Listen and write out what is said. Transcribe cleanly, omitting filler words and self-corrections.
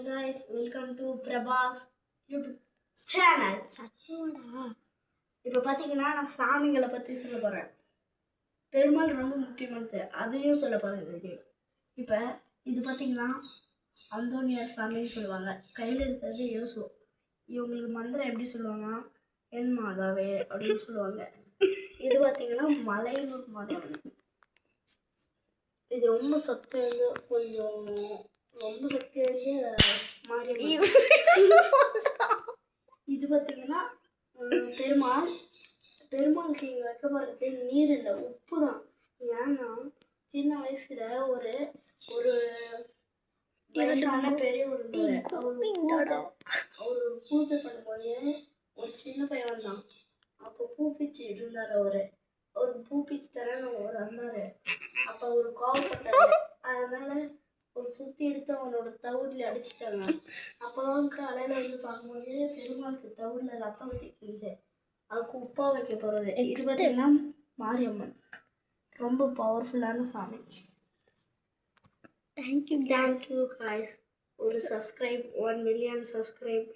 Hi guys, welcome to Prabhas YouTube channel. இப்போ பார்த்தீங்கன்னா நான் சாமிகளை பற்றி சொல்ல போகிறேன். பெருமாள் ரொம்ப முக்கியமானது, அதையும் சொல்ல போகிறேன் இந்த வீடியோ. இப்போ இது பார்த்தீங்கன்னா அந்தோனியார் சாமின்னு சொல்லுவாங்க. கையில் இருக்கிறது யோசு. இவங்களுக்கு மந்திரம் எப்படி சொல்லுவாங்க, என் மாதாவே அப்படின்னு சொல்லுவாங்க. இது பார்த்தீங்கன்னா மலையூர் மாரியம்மன். இது ரொம்ப சக்தி வந்து கொஞ்சம் ரொம்ப சக்தி வந்து மாரியம்மன். இது பார்த்தீங்கன்னா பெருமாளுக்கு இங்கே வைக்க போகிறது நீர் இல்லை, உப்பு தான். ஏன்னா சின்ன வயசுல ஒரு ஒரு வயசான பெரியவர் அவர் பூஜை பண்ணும்போது ஒரு சின்ன பையன் வந்தான். அப்போ பூ பிச்சுட்டு இருந்தார். அவர் பூ பிச்சு தரேன்னு அவர் வந்தார். அப்போ அவர் கோவப்பட்டார். அதனால ஒரு சுற்றி எடுத்து அவனோட தவுடில் அடிச்சிட்டாங்க. அப்போதான் காலையில் வந்து பார்க்கும்போது பெருமாளுக்கு தவுடில் ரத்தம் ஊற்றிக்கிச்சு. அதுக்கு உப்பா வைக்க போகிறது. இது பார்த்தீங்கன்னா மாரியம்மன் ரொம்ப பவர்ஃபுல்லான சாமி. Thank you guys. ஒரு சப்ஸ்கிரைப் 1 மில்லியன் சப்ஸ்கிரைப்